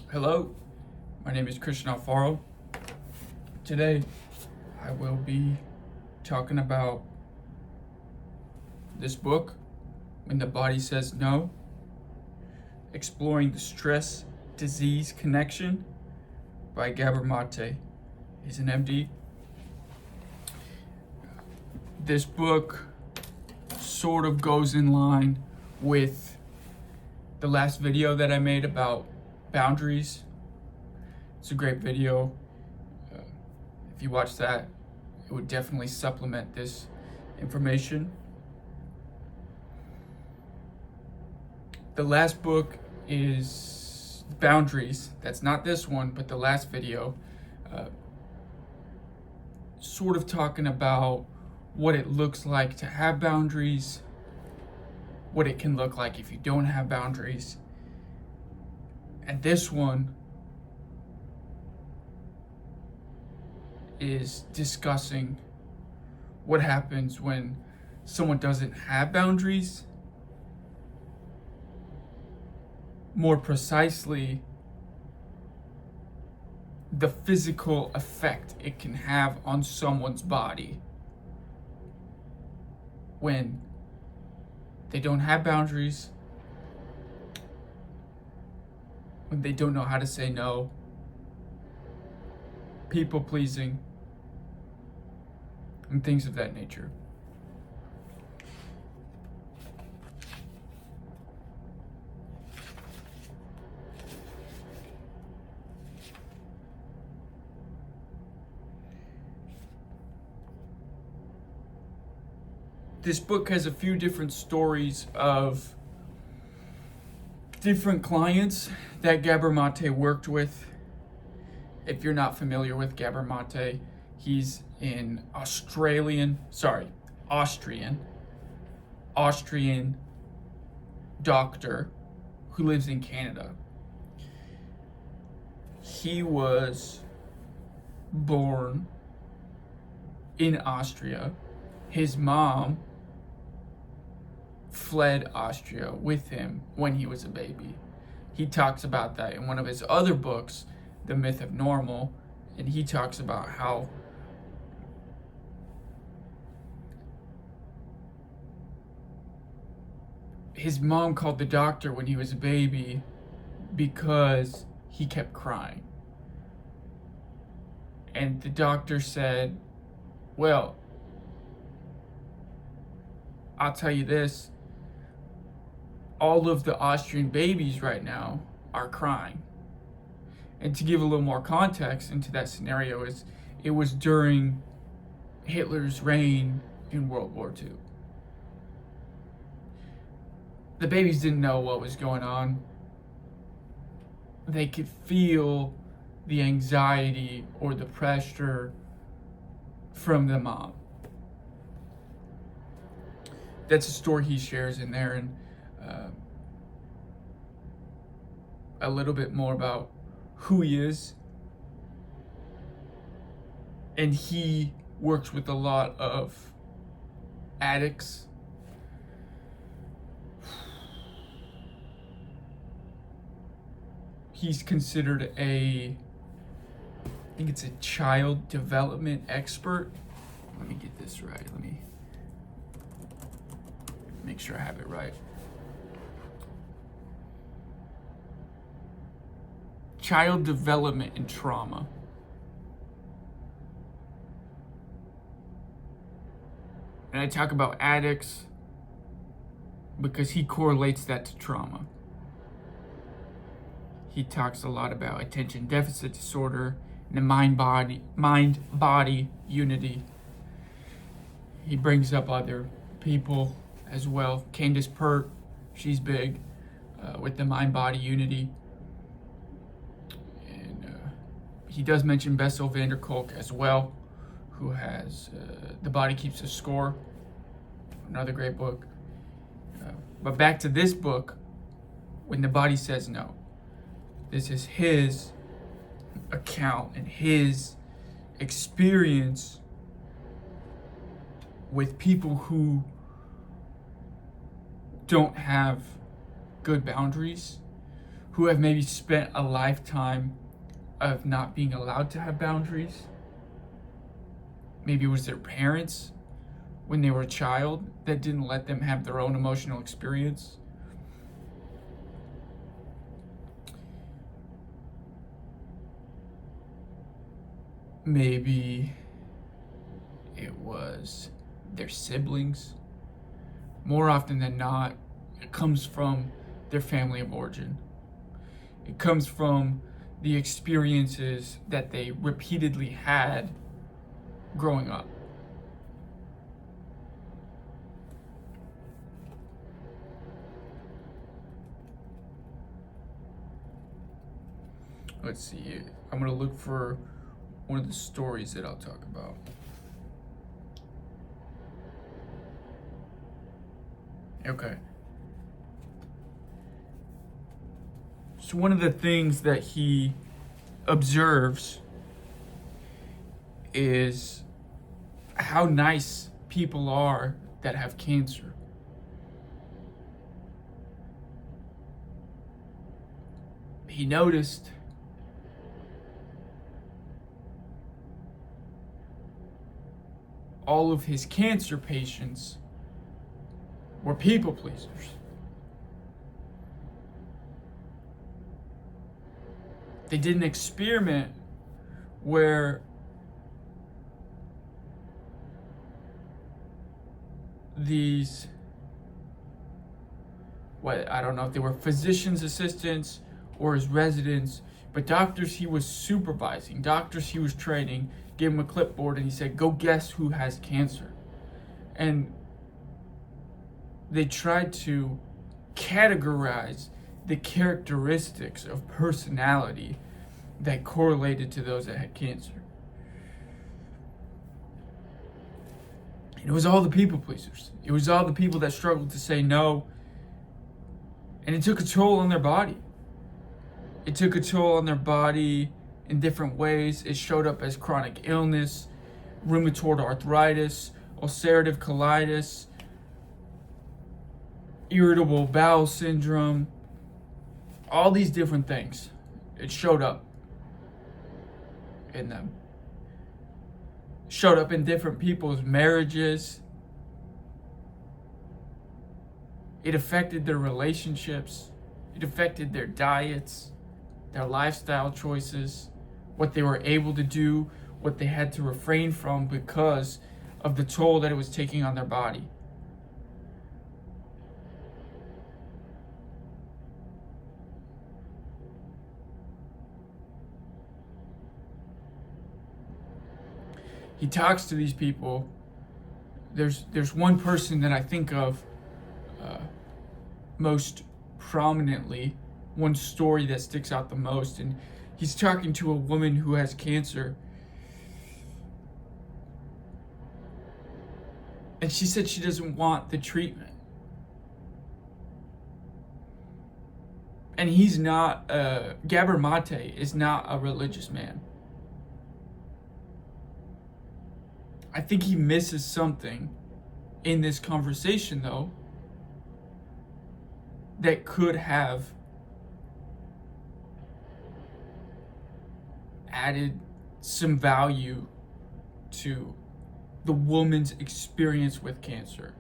Hello, my name is Alfaro. Today, I will be talking about this book, When the Body Says No, Exploring the Stress-Disease Connection by Gabor Mate. He's an MD. This book sort of goes in line with the last video that I made about boundaries. It's a great video. If you watch that, it would definitely supplement this information. The last book is Boundaries. That's not this one, but the last video. Sort of talking about what it looks like to have boundaries, what it can look like if you don't have boundaries. And this one is discussing what happens when someone doesn't have boundaries. More precisely, the physical effect it can have on someone's body when they don't have boundaries, when they don't know how to say no, people pleasing, and things of that nature. This book has a few different stories of different clients that Gabor Mate worked with. If you're not familiar with Gabor Mate, he's an Austrian doctor who lives in Canada. He was born in Austria. His mom fled Austria with him when he was a baby. He talks about that in one of his other books, The Myth of Normal, and he talks about how his mom called the doctor when he was a baby because he kept crying. And the doctor said, well, I'll tell you this, all of the Austrian babies right now are crying. And to give a little more context into that scenario, it was during Hitler's reign in World War II. The babies didn't know what was going on. They could feel the anxiety or the pressure from the mom. That's a story he shares in there, and a little bit more about who he is. And he works with a lot of addicts. He's considered I think it's a child development expert. Let me get this right. Let me make sure I have it right. Child development and trauma. And I talk about addicts because he correlates that to trauma. He talks a lot about attention deficit disorder and the mind-body unity. He brings up other people as well. Candace Pert, she's big with the mind-body unity. And he does mention Bessel van der Kolk as well, who has The Body Keeps a Score, another great book. But back to this book, When the Body Says No. This is his account and his experience with people who don't have good boundaries, who have maybe spent a lifetime of not being allowed to have boundaries. Maybe it was their parents when they were a child that didn't let them have their own emotional experience. Maybe it was their siblings. More often than not, it comes from their family of origin. It comes from the experiences that they repeatedly had growing up. Let's see. I'm going to look for one of the stories that I'll talk about. Okay. So one of the things that he observes is how nice people are that have cancer. He noticed all of his cancer patients were people pleasers. They did an experiment where these, I don't know if they were physician's assistants or his residents, but doctors he was supervising, doctors he was training, gave him a clipboard and he said, go guess who has cancer. And they tried to categorize the characteristics of personality that correlated to those that had cancer. And it was all the people pleasers. It was all the people that struggled to say no. And it took a toll on their body. It took a toll on their body in different ways. It showed up as chronic illness, rheumatoid arthritis, ulcerative colitis, irritable bowel syndrome, all these different things. It showed up in them. Showed up in different people's marriages. It affected their relationships. It affected their diets, their lifestyle choices, what they were able to do, what they had to refrain from because of the toll that it was taking on their body. He talks to these people. There's one person that I think of most prominently, one story that sticks out the most, and he's talking to a woman who has cancer. And she said she doesn't want the treatment. And he's not, Gabor Mate is not a religious man. I think he misses something in this conversation, though, that could have added some value to the woman's experience with cancer.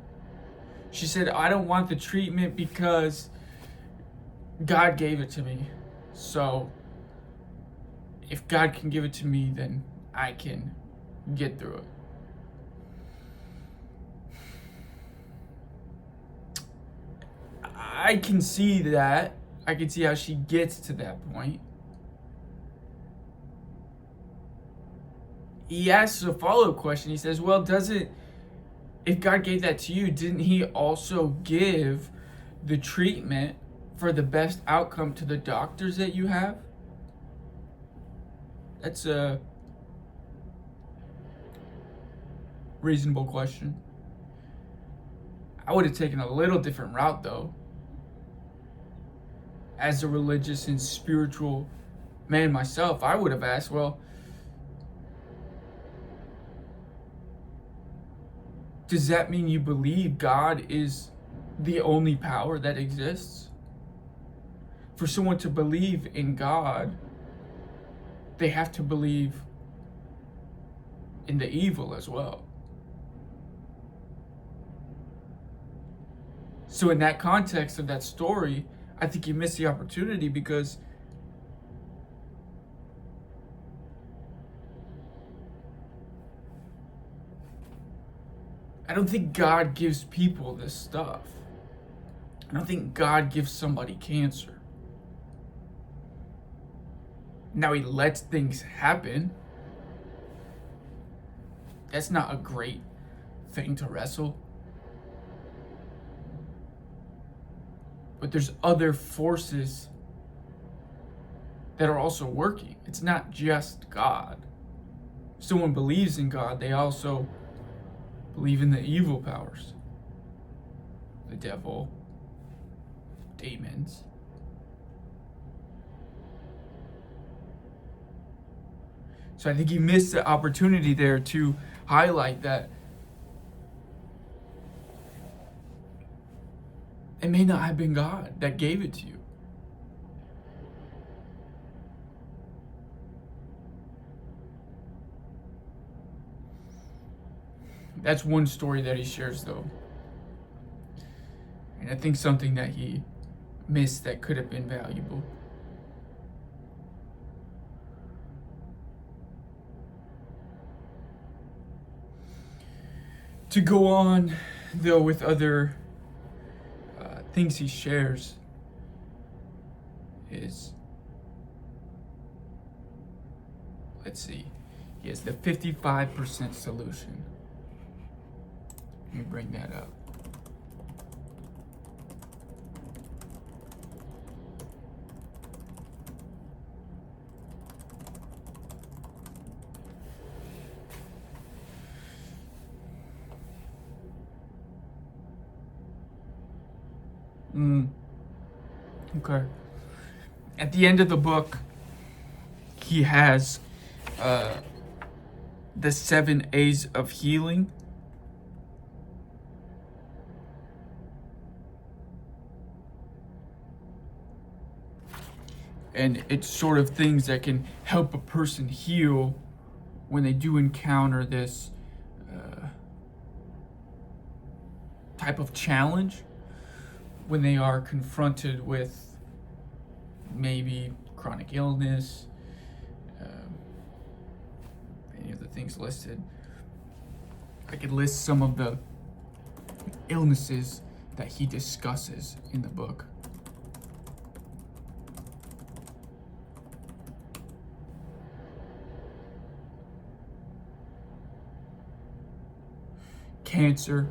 She said, I don't want the treatment because God gave it to me. So if God can give it to me, then I can get through it. I can see that. I can see how she gets to that point. He asks a follow-up question. He says, well, if God gave that to you, didn't he also give the treatment for the best outcome to the doctors that you have? That's a reasonable question. I would have taken a little different route, though. As a religious and spiritual man myself, I would have asked, well, does that mean you believe God is the only power that exists? for someone to believe in God, they have to believe in the evil as well. So in that context of that story, I think you miss the opportunity, because I don't think God gives people this stuff. I don't think God gives somebody cancer. Now he lets things happen. That's not a great thing to wrestle. But there's other forces that are also working. It's not just God. If someone believes in God, they also believe in the evil powers. The devil, demons. So I think you missed the opportunity there to highlight that it may not have been God that gave it to you. That's one story that he shares, though. And I think something that he missed that could have been valuable. To go on, though, with other things he shares is, let's see, he has the 55% solution. Let me bring that up. Okay. At the end of the book, he has the 7 A's of healing. And it's sort of things that can help a person heal when they do encounter this type of challenge, when they are confronted with maybe chronic illness, any of the things listed. I could list some of the illnesses that he discusses in the book. Cancer,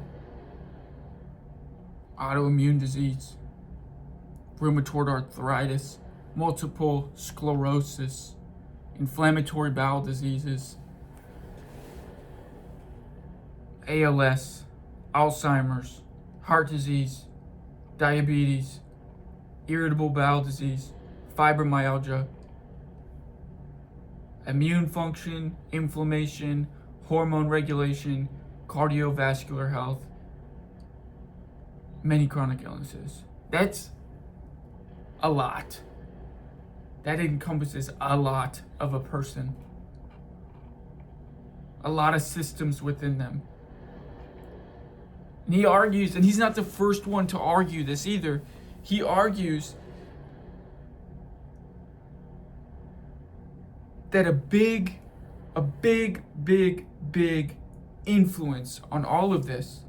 autoimmune disease, rheumatoid arthritis, multiple sclerosis, inflammatory bowel diseases, ALS, Alzheimer's, heart disease, diabetes, irritable bowel disease, fibromyalgia, immune function, inflammation, hormone regulation, cardiovascular health, many chronic illnesses. That's a lot. That encompasses a lot of a person. A lot of systems within them. And he argues, and he's not the first one to argue this either. He argues that a big influence on all of this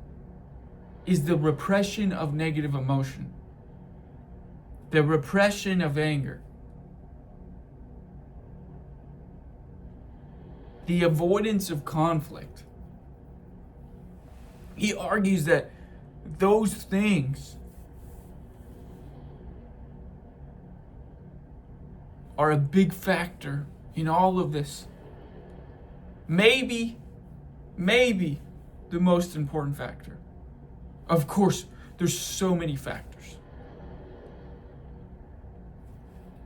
is the repression of negative emotion, the repression of anger, the avoidance of conflict. He argues that those things are a big factor in all of this. Maybe the most important factor. Of course, there's so many factors.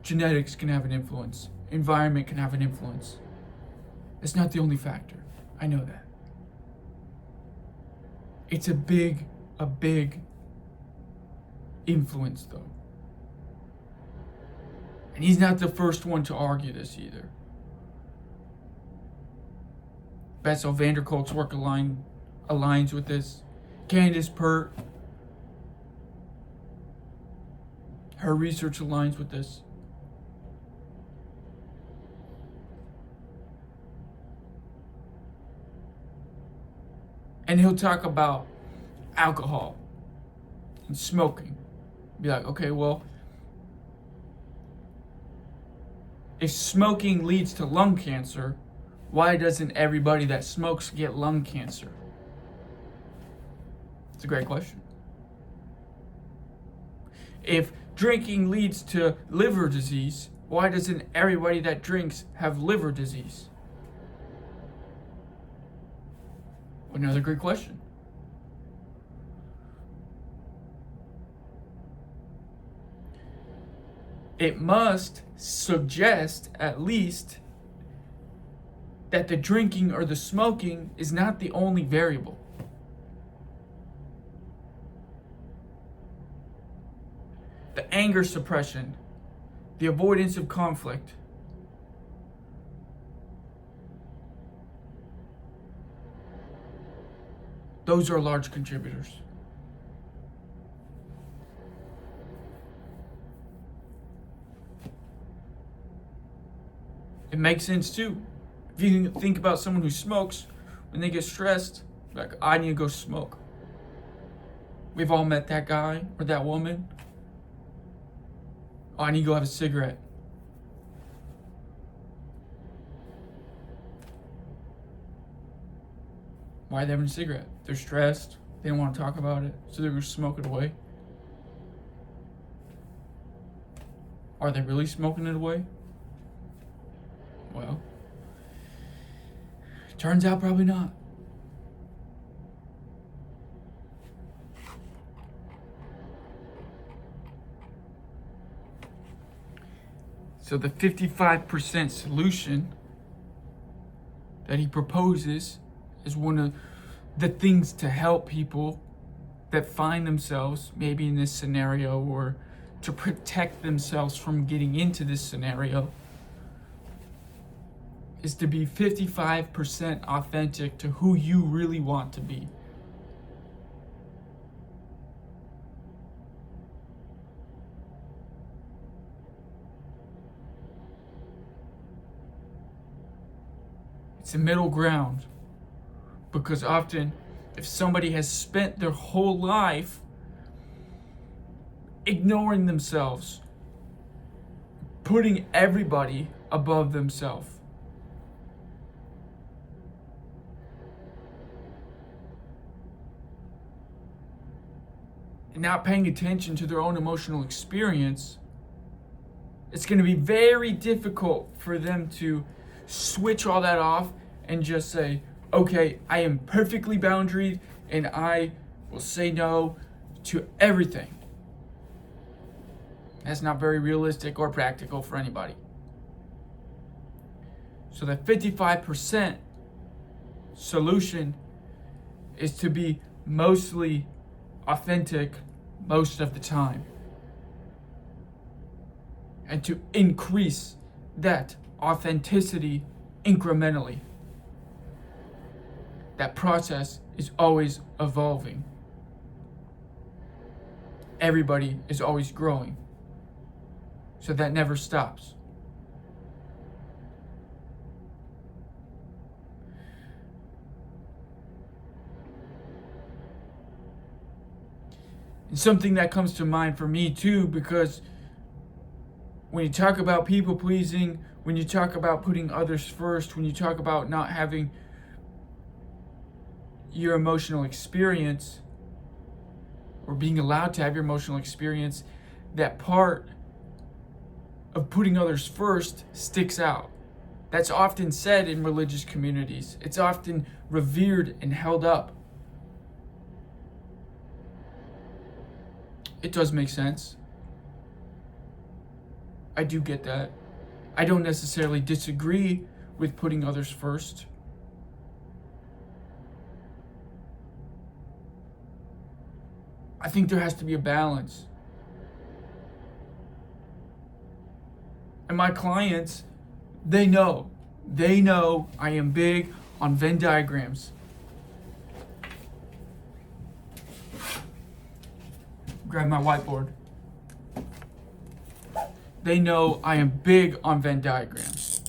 Genetics can have an influence. Environment can have an influence. It's not the only factor. I know that. It's a big influence, though. And he's not the first one to argue this either. Bessel van der Kolk's work aligns with this. Candace Pert, her research aligns with this. And he'll talk about alcohol and smoking. Be like, okay, well, if smoking leads to lung cancer, why doesn't everybody that smokes get lung cancer? It's a great question. If drinking leads to liver disease, why doesn't everybody that drinks have liver disease? Another great question. It must suggest, at least, that the drinking or the smoking is not the only variable. The anger suppression, the avoidance of conflict, those are large contributors. It makes sense too. If you think about someone who smokes, when they get stressed, like, I need to go smoke. We've all met that guy or that woman. Oh, I need to go have a cigarette. Why are they having a cigarette? They're stressed. They don't want to talk about it, so they're going to smoke it away. Are they really smoking it away? Well, turns out probably not. So the 55% solution that he proposes is one of the things to help people that find themselves maybe in this scenario, or to protect themselves from getting into this scenario, is to be 55% authentic to who you really want to be. It's a middle ground, because often if somebody has spent their whole life ignoring themselves, putting everybody above themselves, and not paying attention to their own emotional experience, it's going to be very difficult for them to switch all that off and just say, okay, I am perfectly boundaried and I will say no to everything. That's not very realistic or practical for anybody. So the 55% solution is to be mostly authentic most of the time, and to increase that authenticity incrementally. That process is always evolving. Everybody is always growing. So that never stops. And something that comes to mind for me too, because when you talk about people pleasing, when you talk about putting others first, when you talk about not having your emotional experience, or being allowed to have your emotional experience, that part of putting others first sticks out. That's often said in religious communities. It's often revered and held up. It does make sense. I do get that. I don't necessarily disagree with putting others first. I think there has to be a balance. And my clients, they know I am big on Venn diagrams. Grab my whiteboard. They know I am big on Venn diagrams.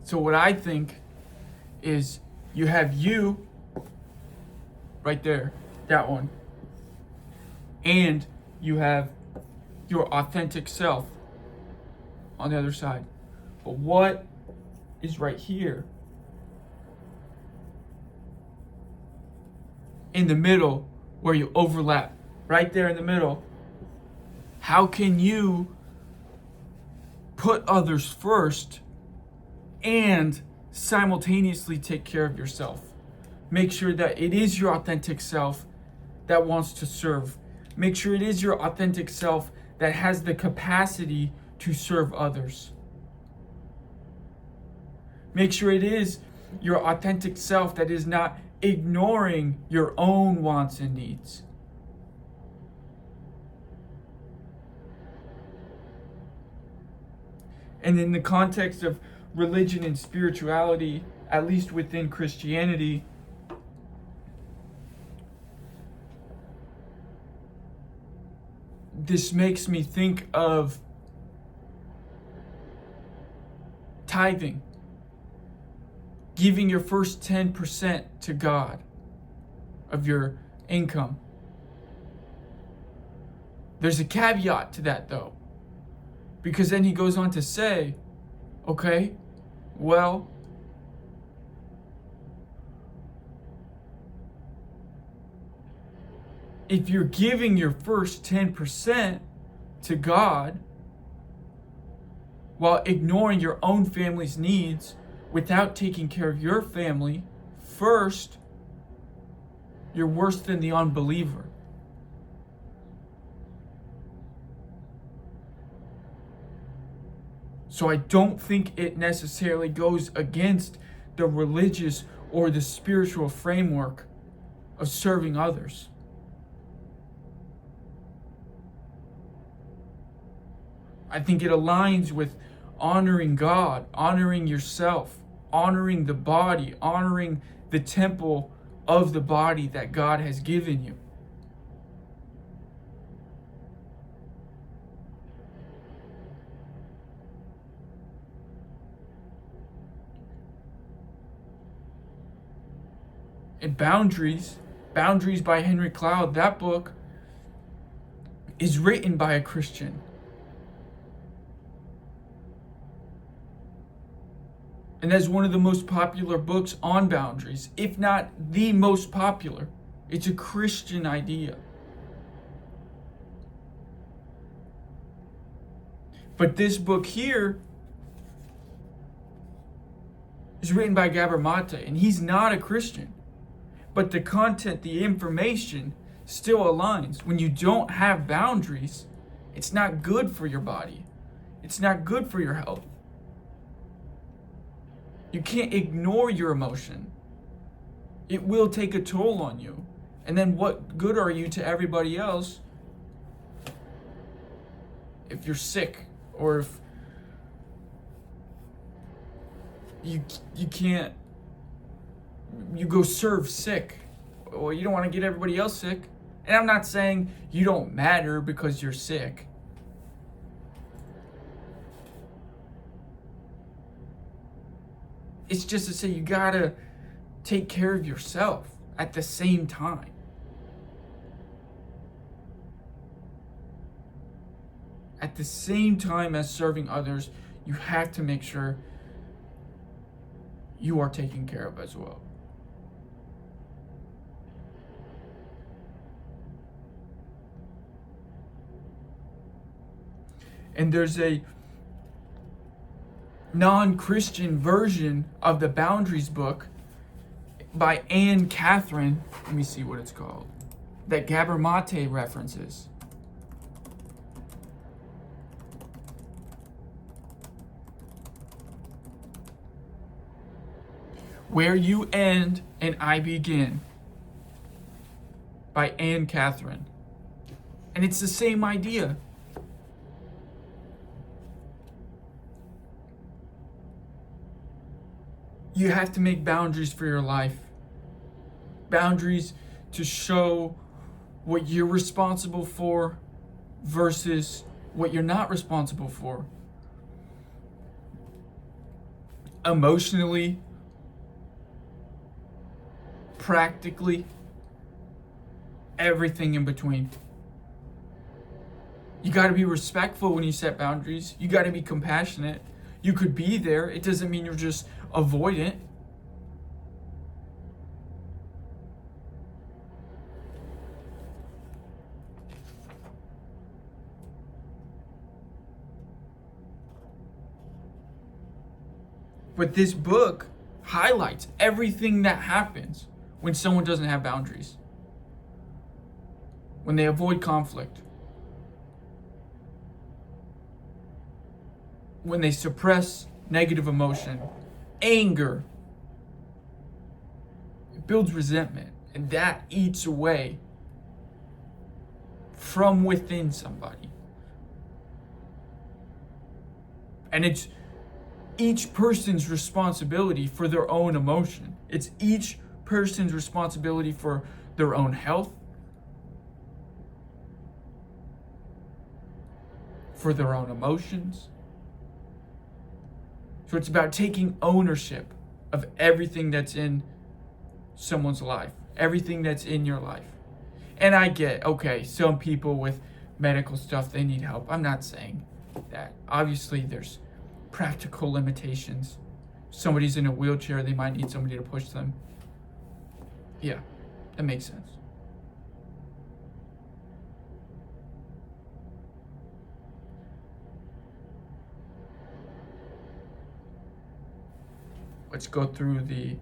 So what I think is you have you right there, that one, and you have your authentic self on the other side. But what is right here in the middle where you overlap, right there in the middle? How can you put others first and simultaneously take care of yourself? Make sure that it is your authentic self that wants to serve. Make sure it is your authentic self that has the capacity to serve others. Make sure it is your authentic self that is not ignoring your own wants and needs. And in the context of religion and spirituality, at least within Christianity, this makes me think of tithing, giving your first 10% to God of your income. There's a caveat to that though, because then he goes on to say, okay, well, if you're giving your first 10% to God while ignoring your own family's needs without taking care of your family first, you're worse than the unbeliever. So I don't think it necessarily goes against the religious or the spiritual framework of serving others. I think it aligns with honoring God, honoring yourself, honoring the body, honoring the temple of the body that God has given you. And Boundaries by Henry Cloud, that book is written by a Christian. And that's one of the most popular books on boundaries, if not the most popular. It's a Christian idea. But this book here is written by Gabor Mate, and he's not a Christian. But the content, the information still aligns. When you don't have boundaries, it's not good for your body. It's not good for your health. You can't ignore your emotion. It will take a toll on you. And then what good are you to everybody else if you're sick, or if you can't, you go serve sick? Well, you don't want to get everybody else sick. And I'm not saying you don't matter because you're sick. It's just to say you gotta take care of yourself at the same time. At the same time as serving others, you have to make sure you are taken care of as well. And there's a non-Christian version of the Boundaries book by Anne Catherine. Let me see what it's called. That Gabor Mate references. Where you end and I begin. by Anne Catherine. And it's the same idea. You have to make boundaries for your life. Boundaries to show what you're responsible for versus what you're not responsible for. Emotionally, practically, everything in between. You got to be respectful when you set boundaries. You got to be compassionate. You could be there. It doesn't mean you're just avoidant. But this book highlights everything that happens when someone doesn't have boundaries, when they avoid conflict, when they suppress negative emotion, anger. It builds resentment, and that eats away from within somebody. And it's each person's responsibility for their own emotion. It's each person's responsibility for their own health, for their own emotions. So it's about taking ownership of everything that's in someone's life, everything that's in your life. And I get, okay, some people with medical stuff, they need help. I'm not saying that. Obviously, there's practical limitations. Somebody's in a wheelchair, they might need somebody to push them. Yeah, that makes sense. Let's go through the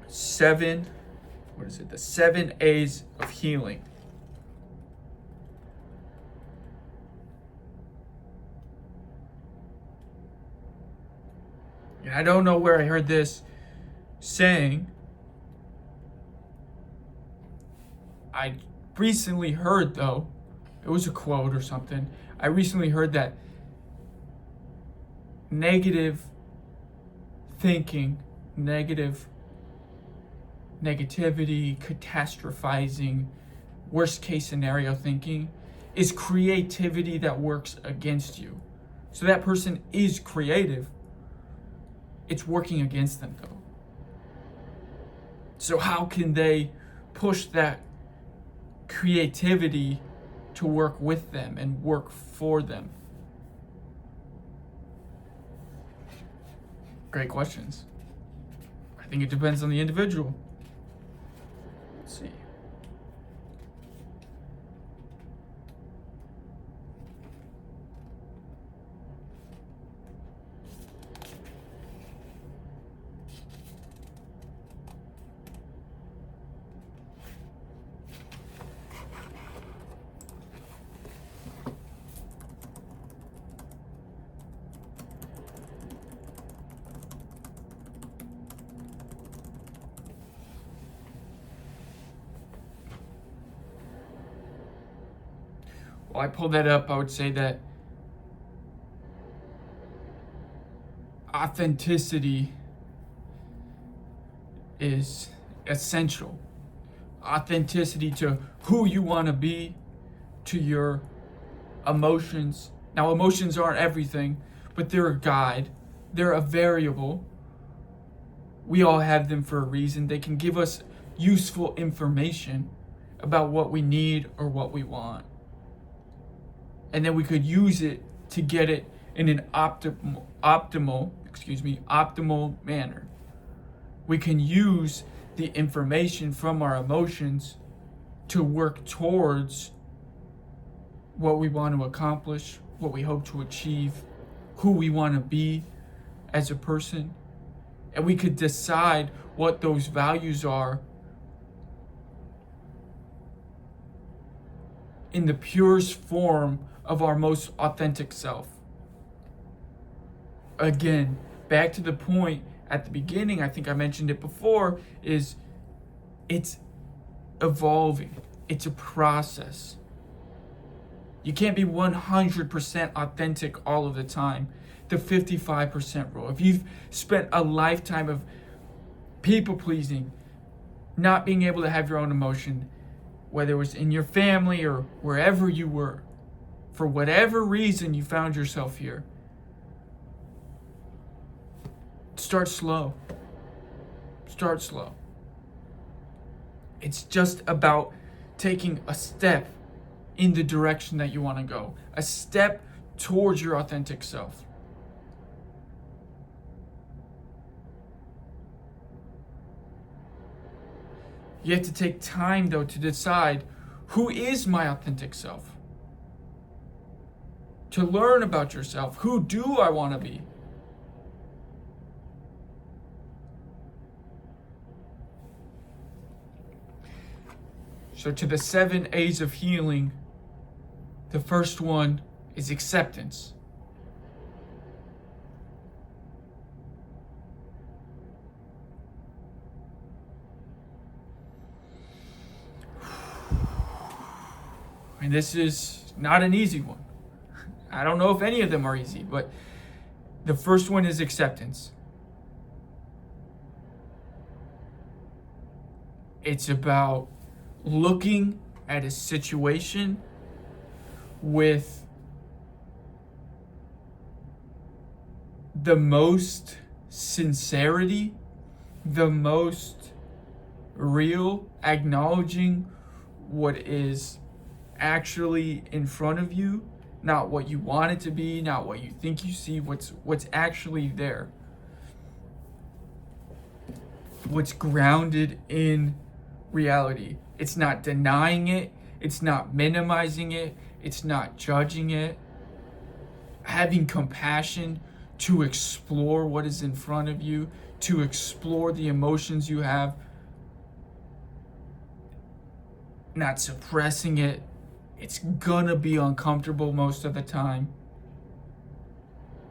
the 7 A's of healing. And I don't know where I heard this saying. I recently heard, though, it was a quote or something. I recently heard that negative thinking, negativity, catastrophizing, worst case scenario thinking is creativity that works against you. So that person is creative. It's working against them, though. So how can they push that creativity to work with them and work for them? Great questions. I think it depends on the individual. Let's see. While I pulled that up, I would say that authenticity is essential. Authenticity to who you want to be, to your emotions. Now, emotions aren't everything, but they're a guide. They're a variable. We all have them for a reason. They can give us useful information about what we need or what we want. And then we could use it to get it in an optimal manner. We can use the information from our emotions to work towards what we want to accomplish, what we hope to achieve, who we want to be as a person. And we could decide what those values are in the purest form of our most authentic self. Again, back to the point at the beginning, I think I mentioned it before, is it's evolving. It's a process. You can't be 100% authentic all of the time. The 55% rule. If you've spent a lifetime of people pleasing, not being able to have your own emotion, whether it was in your family or wherever you were, for whatever reason you found yourself here, start slow. Start slow. It's just about taking a step in the direction that you want to go, a step towards your authentic self. You have to take time, though, to decide, who is my authentic self? To learn about yourself. Who do I want to be? So to the 7 A's of healing, the first one is acceptance. And this is not an easy one. I don't know if any of them are easy, but the first one is acceptance. It's about looking at a situation with the most sincerity, the most real, acknowledging what is actually in front of you, not what you want it to be, not what you think you see, what's actually there. What's grounded in reality. It's not denying it, it's not minimizing it, it's not judging it. Having compassion to explore what is in front of you, to explore the emotions you have, not suppressing it. It's gonna be uncomfortable most of the time.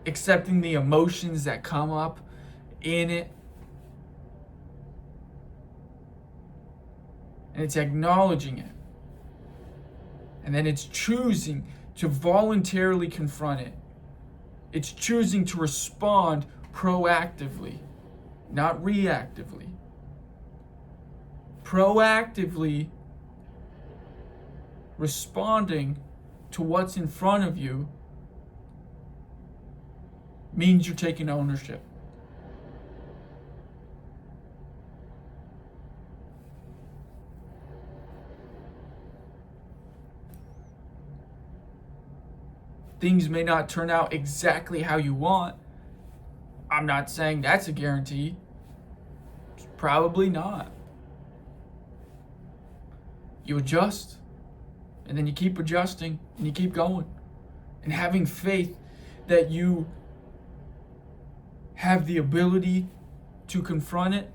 Accepting the emotions that come up in it. And it's acknowledging it. And then it's choosing to voluntarily confront it. It's choosing to respond proactively, not reactively. Proactively responding to what's in front of you means you're taking ownership. Things may not turn out exactly how you want. I'm not saying that's a guarantee. It's probably not. You adjust, and then you keep adjusting, and you keep going. And having faith that you have the ability to confront it,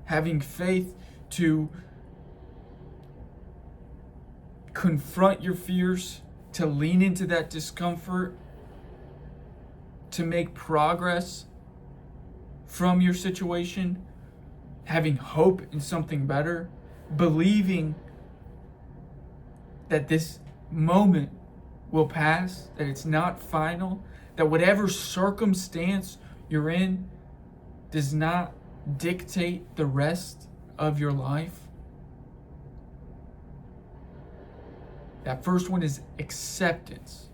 having faith to confront your fears, to lean into that discomfort, to make progress from your situation, having hope in something better, believing that this moment will pass, that it's not final, that whatever circumstance you're in does not dictate the rest of your life. That first one is acceptance.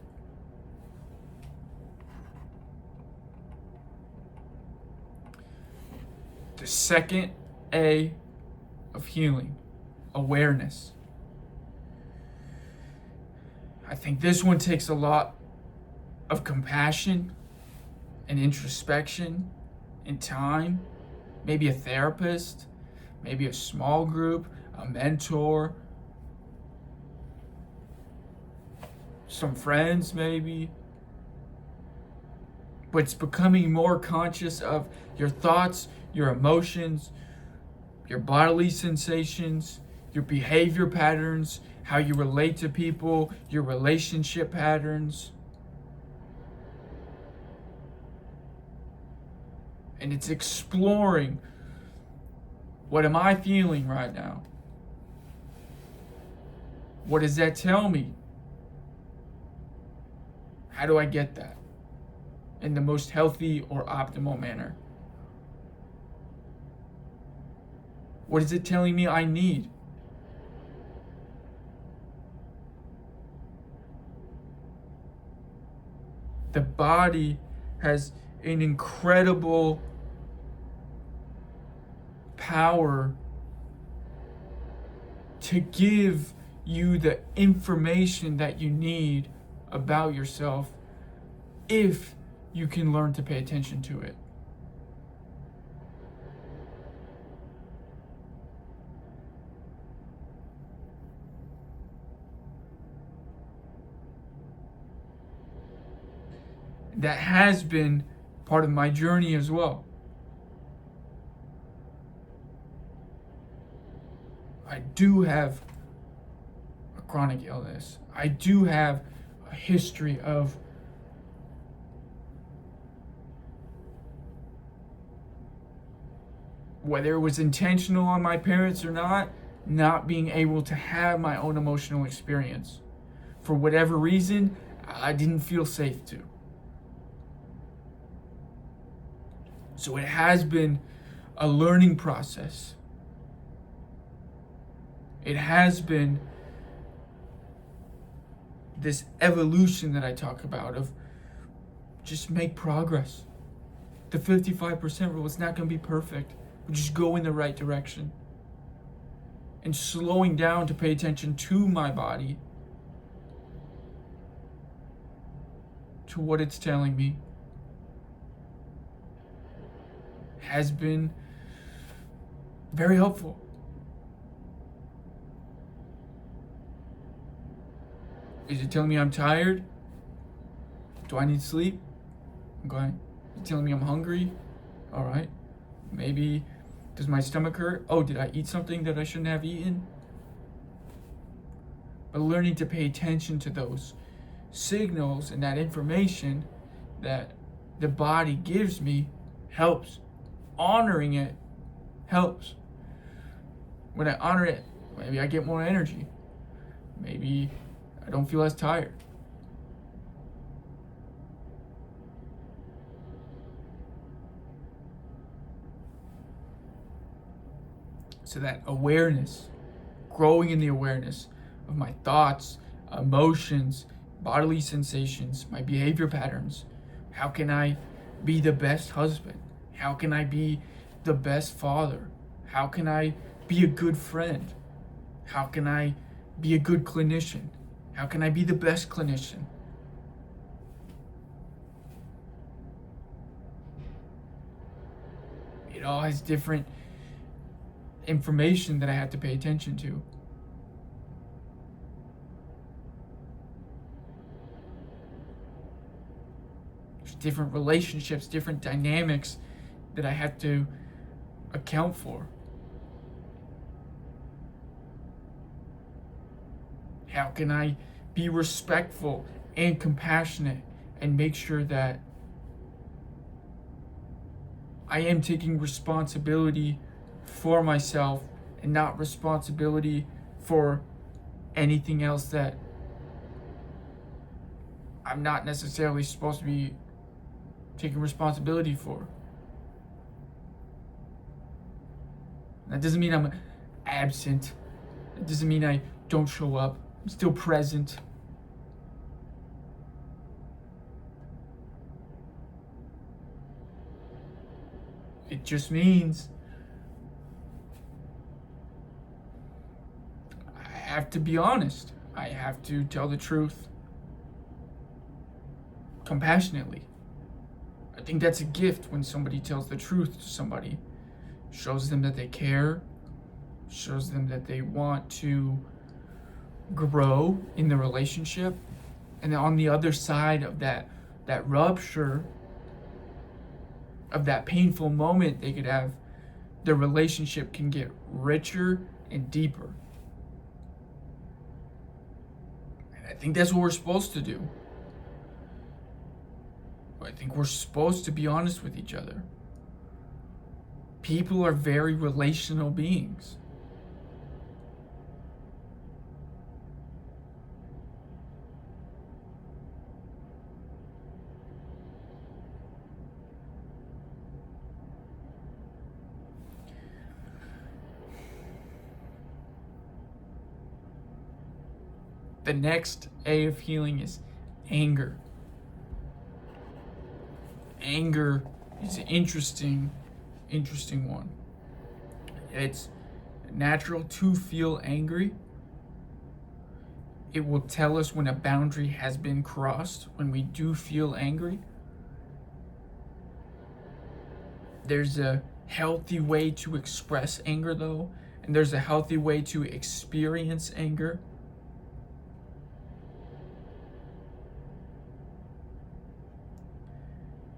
The second A of healing, awareness. I think this one takes a lot of compassion and introspection and time. Maybe a therapist, maybe a small group, a mentor, some friends maybe. But it's becoming more conscious of your thoughts, your emotions, your bodily sensations, your behavior patterns, how you relate to people, your relationship patterns. And it's exploring, what am I feeling right now? What does that tell me? How do I get that in the most healthy or optimal manner? What is it telling me I need? The body has an incredible power to give you the information that you need about yourself if you can learn to pay attention to it. That has been part of my journey as well. I do have a chronic illness. I do have a history of whether it was intentional on my parents or not being able to have my own emotional experience. For whatever reason, I didn't feel safe to. So it has been a learning process. It has been this evolution that I talk about of just make progress. The 55% rule is not going to be perfect. We just go in the right direction. And slowing down to pay attention to my body, to what it's telling me, has been very helpful. Is it telling me I'm tired? Do I need sleep? Okay. Is it telling me I'm hungry? All right. Maybe, does my stomach hurt? Oh, did I eat something that I shouldn't have eaten? But learning to pay attention to those signals and that information that the body gives me helps. Honoring it helps. When I honor it, maybe I get more energy. Maybe I don't feel as tired. So that awareness, growing in the awareness of my thoughts, emotions, bodily sensations, my behavior patterns. How can I be the best husband? How can I be the best father? How can I be a good friend? How can I be a good clinician? How can I be the best clinician? It all has different information that I have to pay attention to. There's different relationships, different dynamics that I have to account for. How can I be respectful and compassionate and make sure that I am taking responsibility for myself and not responsibility for anything else that I'm not necessarily supposed to be taking responsibility for. That doesn't mean I'm absent. It doesn't mean I don't show up. I'm still present. It just means I have to be honest. I have to tell the truth compassionately. I think that's a gift when somebody tells the truth to somebody. Shows them that they care, shows them that they want to grow in the relationship. And then on the other side of that rupture, of that painful moment they could have, the relationship can get richer and deeper. And I think that's what we're supposed to do. I think we're supposed to be honest with each other. People are very relational beings. The next A of healing is anger. Anger is an interesting one. It's natural to feel angry. It will tell us when a boundary has been crossed, when we do feel angry. There's a healthy way to express anger, though, and there's a healthy way to experience anger.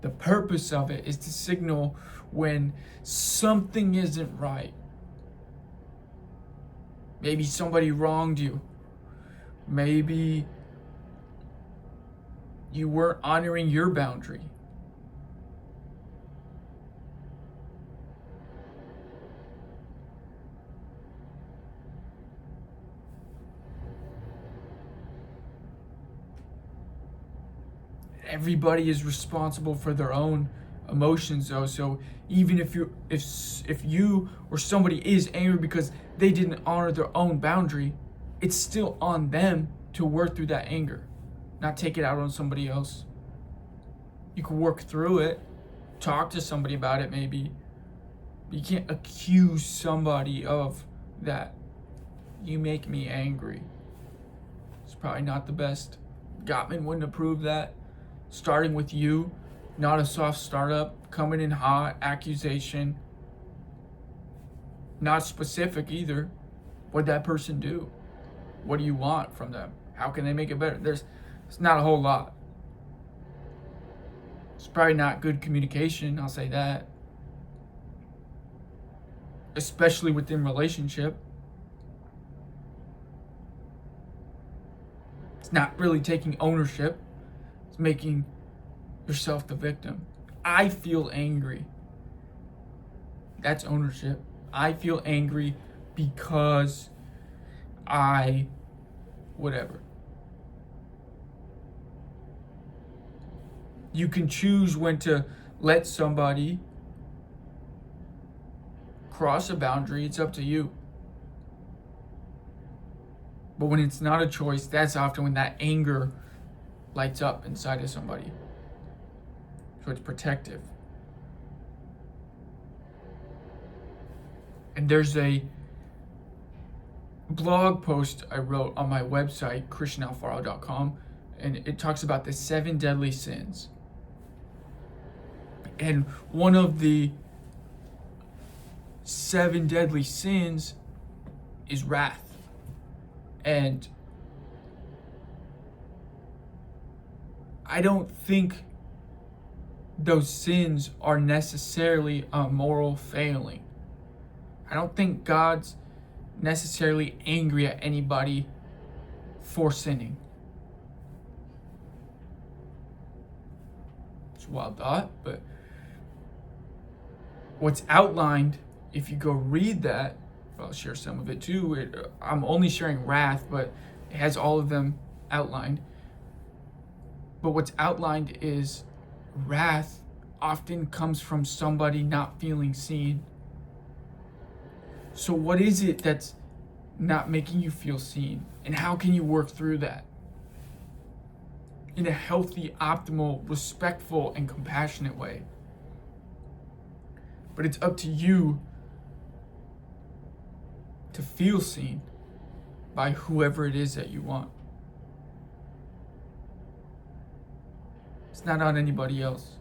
The purpose of it is to signal when something isn't right. Maybe somebody wronged you. Maybe you weren't honoring your boundary. Everybody is responsible for their own emotions, though. So even if you or somebody is angry because they didn't honor their own boundary, it's still on them to work through that anger, not take it out on somebody else. You can work through it, talk to somebody about it maybe. But you can't accuse somebody of that. You make me angry. It's probably not the best. Gottman wouldn't approve that. Starting with you, not a soft startup, coming in hot, accusation. Not specific either. What'd that person do? What do you want from them? How can they make it better? It's not a whole lot. It's probably not good communication, I'll say that. Especially within relationship. It's not really taking ownership. It's making yourself the victim. I feel angry. That's ownership. I feel angry because whatever. You can choose when to let somebody cross a boundary. It's up to you. But when it's not a choice, that's often when that anger lights up inside of somebody. So it's protective. And there's a blog post I wrote on my website, christianalfaro.com, and it talks about the 7 deadly sins. And one of the 7 deadly sins is wrath. And I don't think those sins are necessarily a moral failing. I don't think God's necessarily angry at anybody for sinning. It's a wild thought, but what's outlined, if you go read that, I'll share some of it too. I'm only sharing wrath, but it has all of them outlined. But what's outlined is wrath often comes from somebody not feeling seen. So what is it that's not making you feel seen? And how can you work through that in a healthy, optimal, respectful, and compassionate way? But it's up to you to feel seen by whoever it is that you want. It's not on anybody else.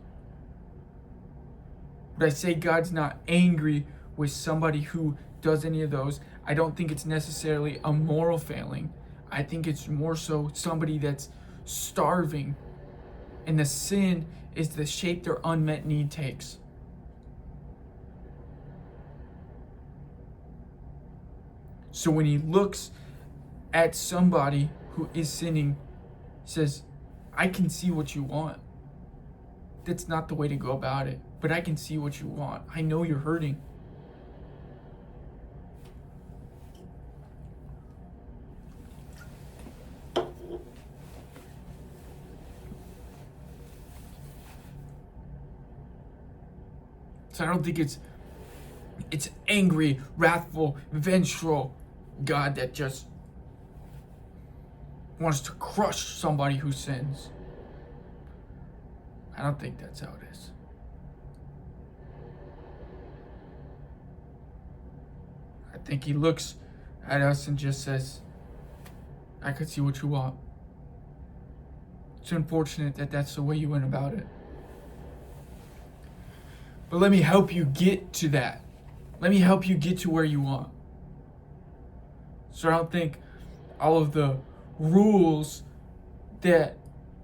But I say God's not angry with somebody who does any of those. I don't think it's necessarily a moral failing. I think it's more so somebody that's starving. And the sin is the shape their unmet need takes. So when he looks at somebody who is sinning, he says, I can see what you want. That's not the way to go about it, but I can see what you want. I know you're hurting. So I don't think it's angry, wrathful, vengeful God that just wants to crush somebody who sins. I don't think that's how it is. I think he looks at us and just says, I could see what you want. It's unfortunate that that's the way you went about it. But let me help you get to that. Let me help you get to where you want. So I don't think all of the rules that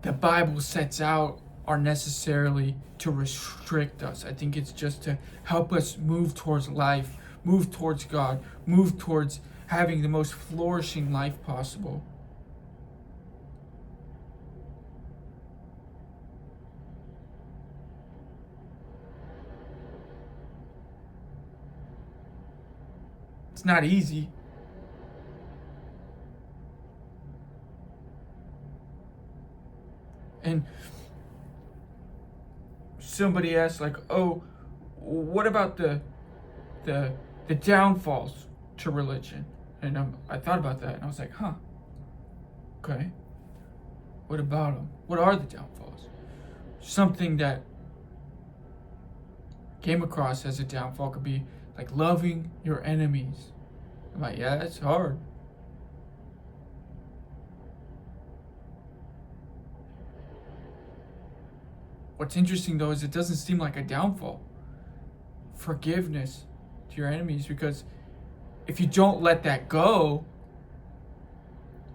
the Bible sets out are necessarily to restrict us. I think it's just to help us move towards life, move towards God, move towards having the most flourishing life possible. It's not easy. And somebody asked, like, oh, what about the downfalls to religion? And I thought about that, and I was like, okay. What about them? What are the downfalls? Something that came across as a downfall could be like loving your enemies. I'm like, yeah, that's hard. What's interesting though is it doesn't seem like a downfall. Forgiveness to your enemies, because if you don't let that go,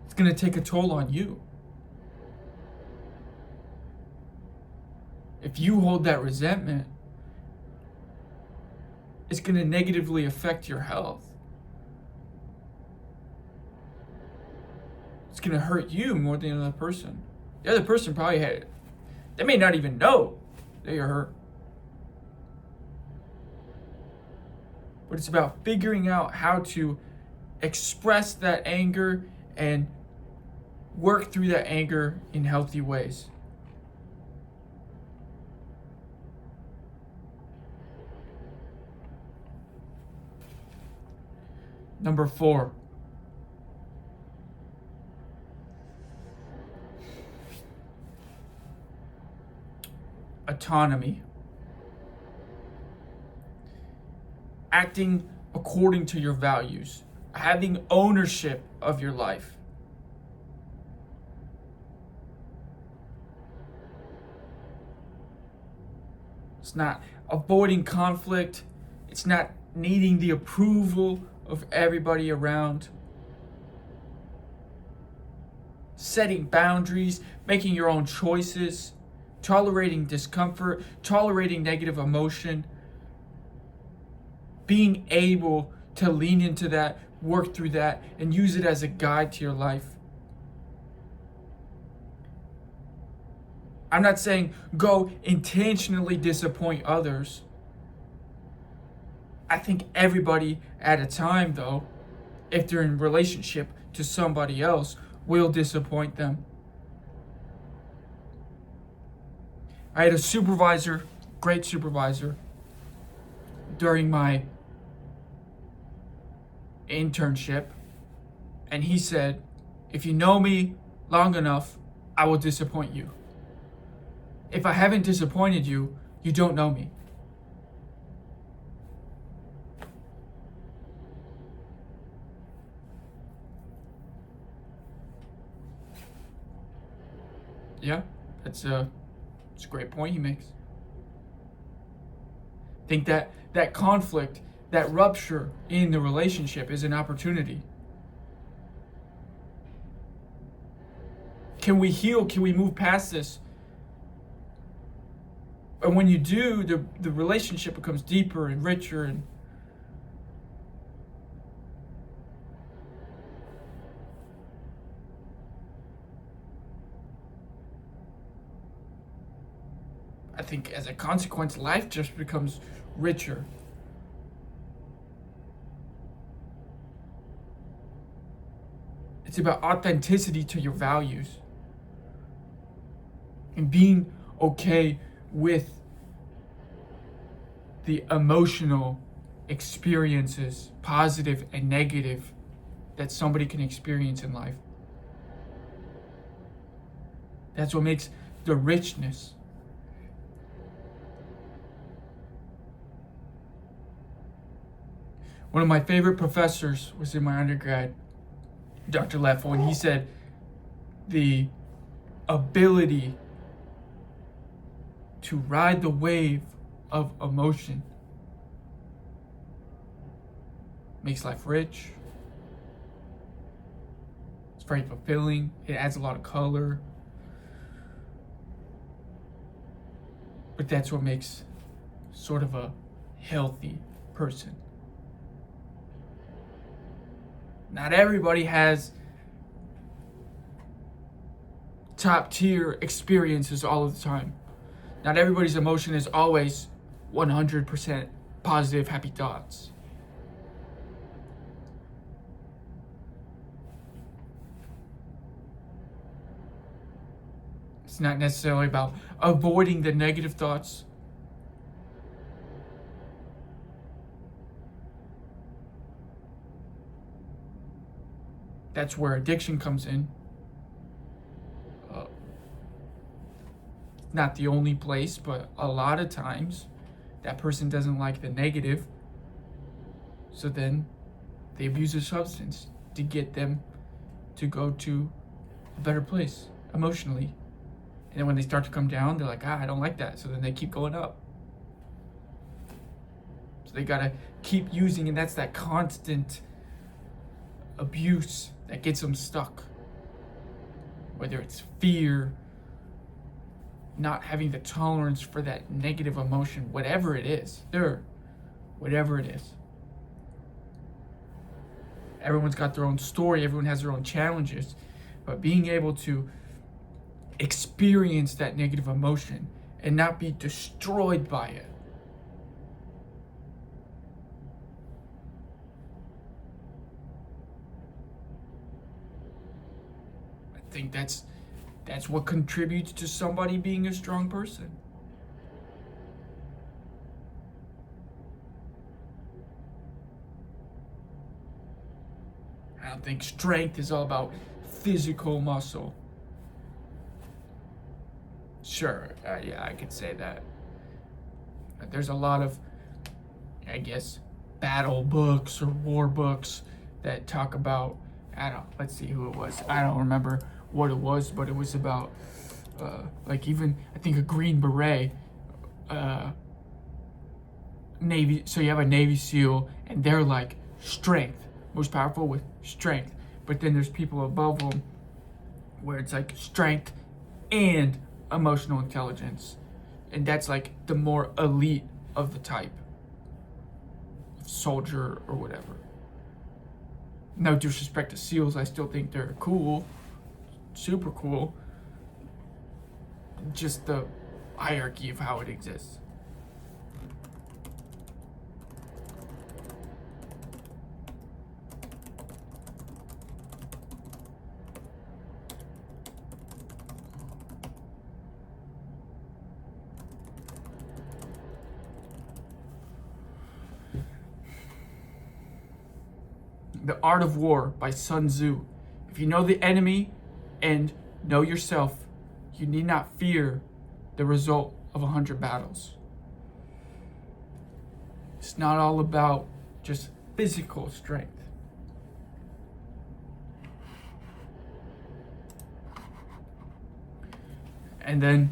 it's going to take a toll on you. If you hold that resentment, it's going to negatively affect your health. It's going to hurt you more than the other person. The other person probably they may not even know that you're hurt. But it's about figuring out how to express that anger and work through that anger in healthy ways. Number 4. Autonomy. Acting according to your values. Having ownership of your life. It's not avoiding conflict. It's not needing the approval of everybody around. Setting boundaries, making your own choices, tolerating discomfort, tolerating negative emotion, being able to lean into that, work through that, and use it as a guide to your life. I'm not saying go intentionally disappoint others. I think everybody at a time, though, if they're in relationship to somebody else, will disappoint them. I had a supervisor, great supervisor, during my internship, and he said, if you know me long enough, I will disappoint you. If I haven't disappointed you, you don't know me. Yeah, it's a great point he makes. I think that conflict, that rupture in the relationship is an opportunity. Can we heal? Can we move past this? And when you do, the relationship becomes deeper and richer, and I think as a consequence, life just becomes richer. It's about authenticity to your values and being okay with the emotional experiences, positive and negative, that somebody can experience in life. That's what makes the richness. One of my favorite professors was in my undergrad, Dr. Leffel, and he said the ability to ride the wave of emotion makes life rich. It's very fulfilling. It adds a lot of color. But that's what makes sort of a healthy person. Not everybody has top tier experiences all of the time. Not everybody's emotion is always 100% positive, happy thoughts. It's not necessarily about avoiding the negative thoughts. That's where addiction comes in. Not the only place, but a lot of times that person doesn't like the negative. So then they abuse a substance to get them to go to a better place emotionally. And then when they start to come down, they're like, I don't like that. So then they keep going up. So they gotta keep using, and that's that constant abuse that gets them stuck. Whether it's fear, not having the tolerance for that negative emotion, whatever it is, whatever it is. Everyone's got their own story, everyone has their own challenges, but being able to experience that negative emotion and not be destroyed by it. I think that's what contributes to somebody being a strong person. I don't think strength is all about physical muscle. Sure, yeah, I could say that. There's a lot of, I guess, battle books or war books that talk about, let's see who it was. I don't remember what it was, but it was about, like even, I think a Green Beret, Navy, so you have a Navy SEAL, and they're like strength, most powerful with strength. But then there's people above them where it's like strength and emotional intelligence. And that's like the more elite of the type of soldier or whatever. No disrespect to SEALs, I still think they're cool, super cool. Just the hierarchy of how it exists. The Art of War by Sun Tzu. If you know the enemy and know yourself, you need not fear the result of 100 battles. It's not all about just physical strength. And then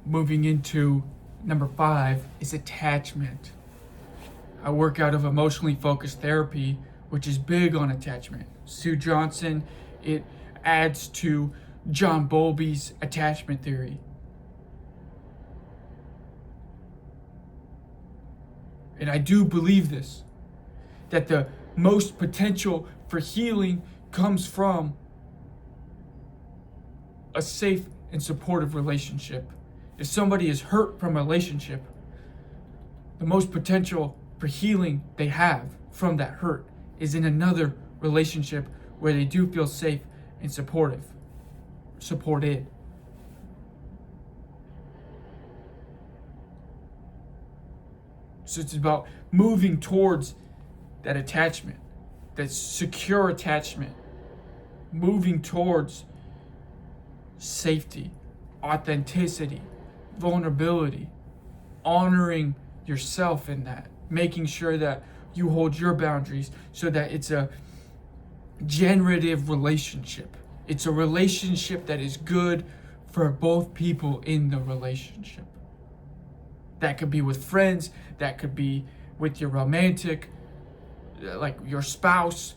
moving into number 5 is attachment. I work out of emotionally focused therapy, which is big on attachment. Sue Johnson, it adds to John Bowlby's attachment theory. And I do believe this, that the most potential for healing comes from a safe and supportive relationship. If somebody is hurt from a relationship, the most potential for healing they have from that hurt is in another relationship where they do feel safe and supported. So it's about moving towards that attachment, that secure attachment, moving towards safety, authenticity, vulnerability, honoring yourself in that, making sure that you hold your boundaries so that it's a generative relationship. It's a relationship that is good for both people in the relationship. That could be with friends, that could be with your romantic, like your spouse,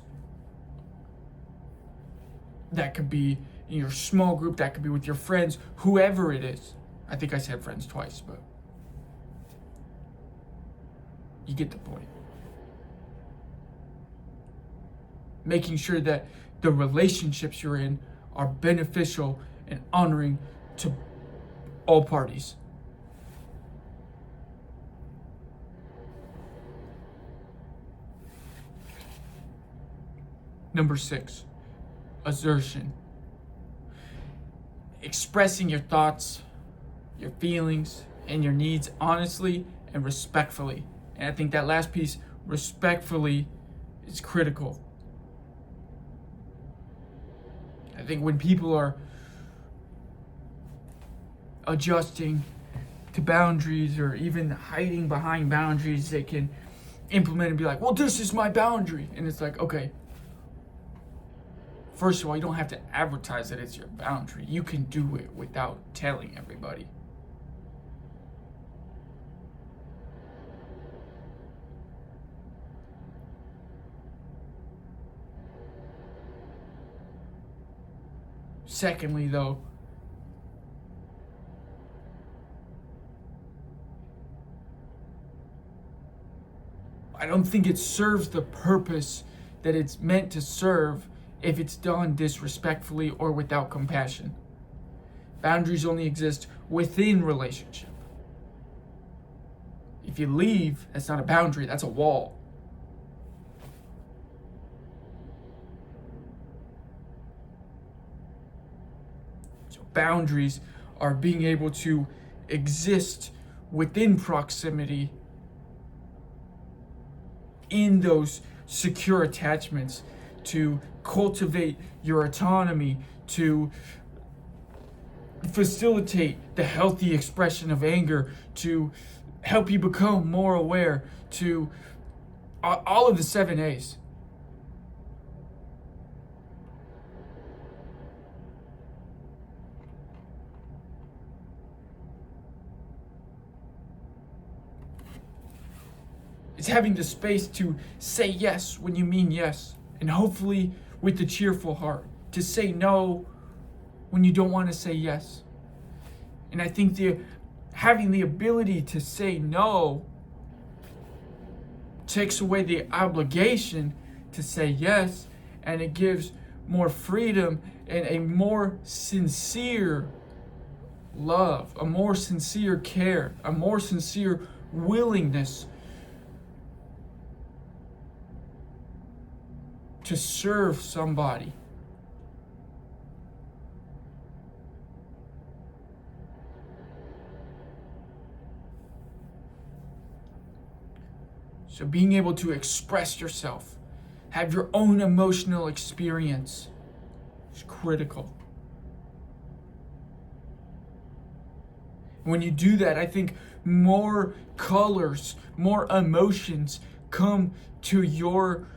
that could be in your small group, that could be with your friends, whoever it is. I think I said friends twice, but you get the point. Making sure that the relationships you're in are beneficial and honoring to all parties. Number 6, assertion. Expressing your thoughts, your feelings, and your needs honestly and respectfully. And I think that last piece, respectfully, is critical. I think when people are adjusting to boundaries or even hiding behind boundaries, they can implement and be like, well, this is my boundary. And it's like, okay, first of all, you don't have to advertise that it's your boundary. You can do it without telling everybody. Secondly, though, I don't think it serves the purpose that it's meant to serve if it's done disrespectfully or without compassion. Boundaries only exist within relationship. If you leave, that's not a boundary, that's a wall. So boundaries are being able to exist within proximity in those secure attachments, to cultivate your autonomy, to facilitate the healthy expression of anger, to help you become more aware, to all of the 7 A's. It's having the space to say yes when you mean yes, and hopefully with a cheerful heart, to say no when you don't want to say yes. And I think having the ability to say no takes away the obligation to say yes, and it gives more freedom and a more sincere love, a more sincere care, a more sincere willingness to serve somebody. So being able to express yourself, have your own emotional experience is critical. When you do that, I think more colors, more emotions come to your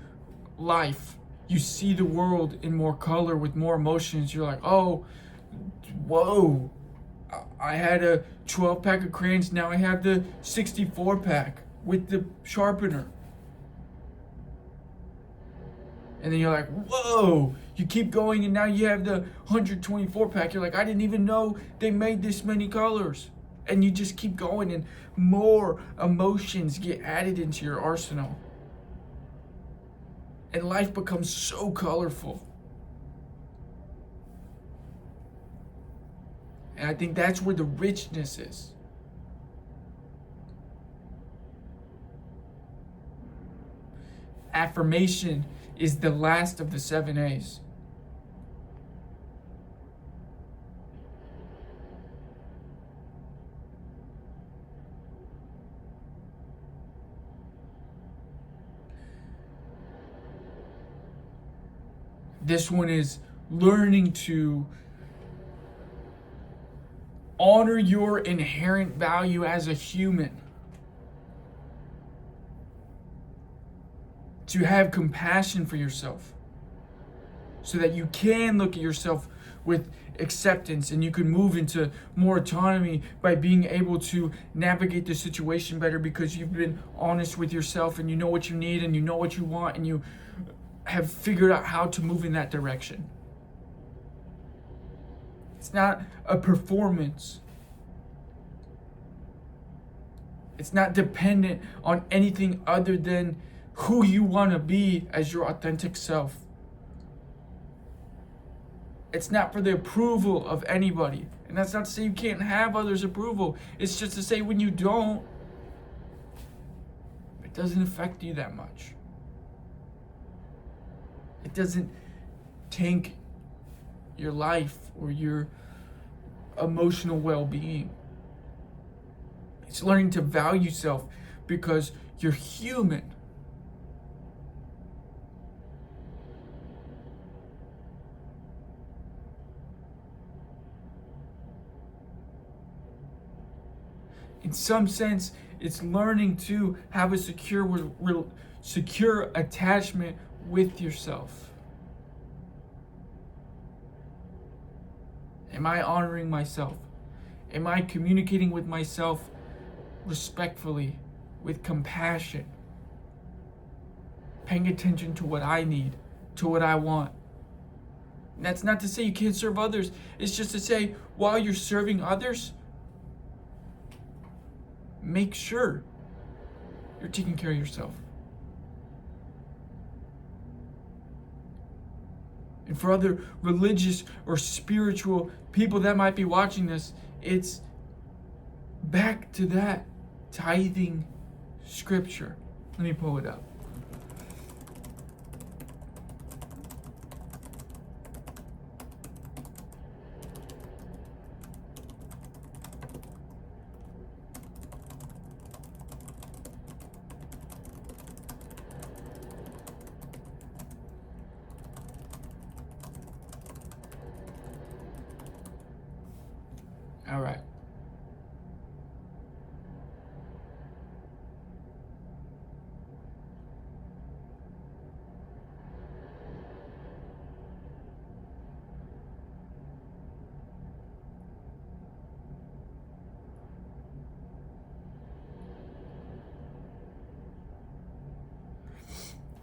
life. You see the world in more color with more emotions. You're like, oh, whoa, I had a 12 pack of crayons, now I have the 64 pack with the sharpener. And then you're like, whoa, you keep going and now you have the 124 pack. You're like, I didn't even know they made this many colors. And you just keep going and more emotions get added into your arsenal. And life becomes so colorful. And I think that's where the richness is. Affirmation is the last of the 7 A's. This one is learning to Honor your inherent value as a human. To have compassion for yourself, so that you can look at yourself with acceptance and you can move into more autonomy by being able to navigate the situation better because you've been honest with yourself and you know what you need and you know what you want and you have figured out how to move in that direction. It's not a performance. It's not dependent on anything other than who you want to be as your authentic self. It's not for the approval of anybody. And that's not to say you can't have others' approval. It's just to say when you don't, it doesn't affect you that much. It doesn't tank your life or your emotional well-being. It's learning to value self because you're human. In some sense, it's learning to have a secure attachment with yourself. Am I honoring myself? Am I communicating with myself respectfully, with compassion? Paying attention to what I need, to what I want. And that's not to say you can't serve others. It's just to say while you're serving others, make sure you're taking care of yourself. And for other religious or spiritual people that might be watching this, it's back to that tithing scripture. Let me pull it up. All right.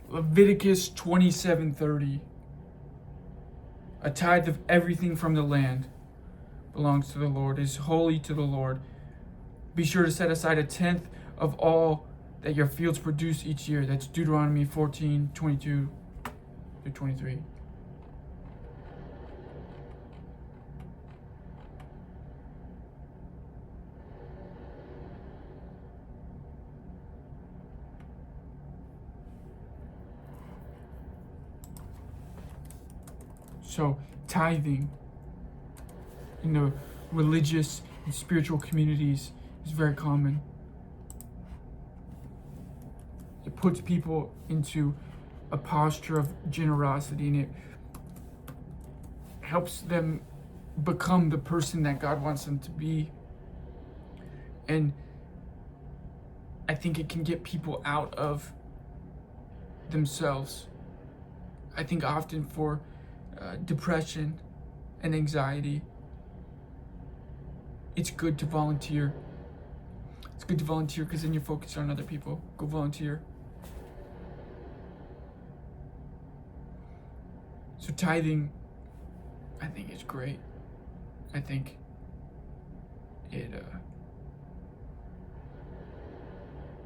Leviticus 27:30. A tithe of everything from the land belongs to the Lord, is holy to the Lord. Be sure to set aside 1/10 of all that your fields produce each year. That's Deuteronomy 14:22-23. So tithing in the religious and spiritual communities is very common. It puts people into a posture of generosity and it helps them become the person that God wants them to be. And I think it can get people out of themselves. I think often for depression and anxiety, it's good to volunteer. It's good to volunteer because then you're focused on other people. Go volunteer. So tithing, I think is great. I think it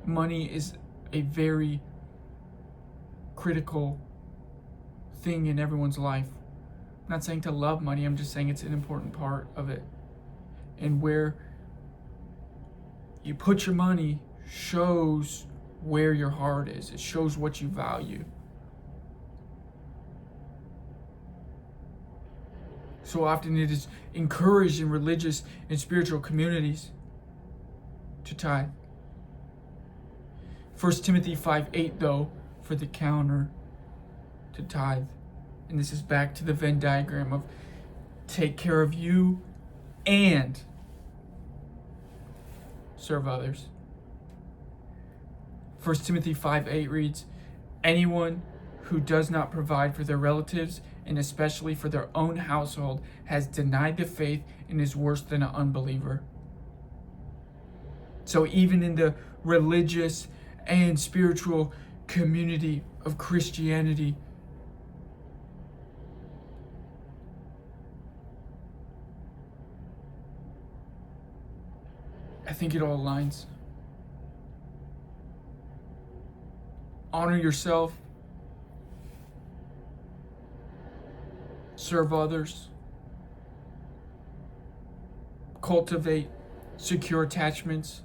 money is a very critical thing in everyone's life. I'm not saying to love money, I'm just saying it's an important part of it. And where you put your money shows where your heart is. It shows what you value. So often it is encouraged in religious and spiritual communities to tithe. 1 Timothy 5:8 though, for the counter to tithe. And this is back to the Venn diagram of take care of you and serve others. 1 Timothy 5:8 reads, anyone who does not provide for their relatives, and especially for their own household, has denied the faith and is worse than an unbeliever. So even in the religious and spiritual community of Christianity, I think it all aligns. Honor yourself. Serve others. Cultivate secure attachments.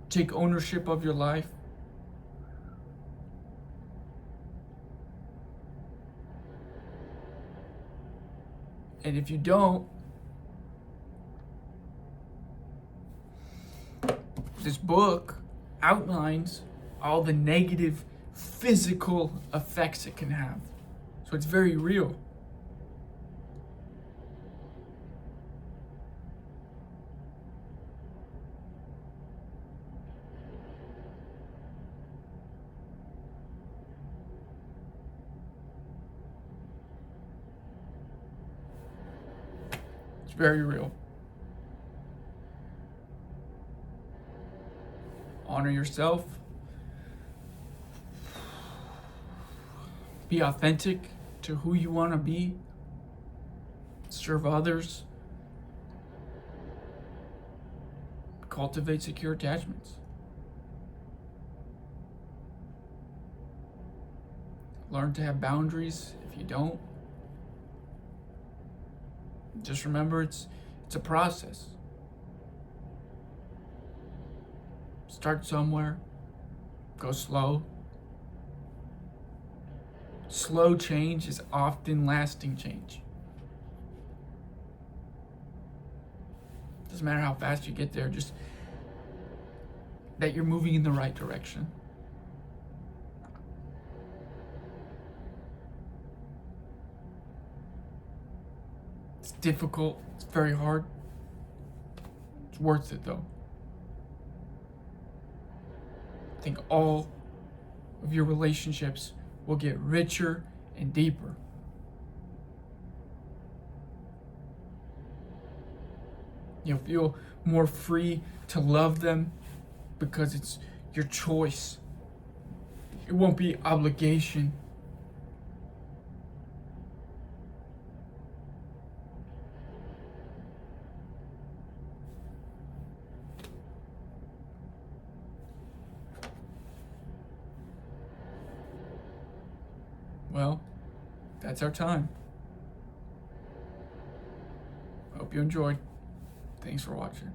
Take ownership of your life. And if you don't, this book outlines all the negative physical effects it can have. So it's very real. It's very real. Honor yourself. Be authentic to who you want to be. Serve others. Cultivate secure attachments. Learn to have boundaries if you don't. Just remember it's a process. Start somewhere. Go slow. Slow change is often lasting change. Doesn't matter how fast you get there, just that you're moving in the right direction. It's difficult. It's very hard. It's worth it though. I think all of your relationships will get richer and deeper. You'll feel more free to love them because it's your choice. It won't be obligation. Well, that's our time. Hope you enjoyed. Thanks for watching.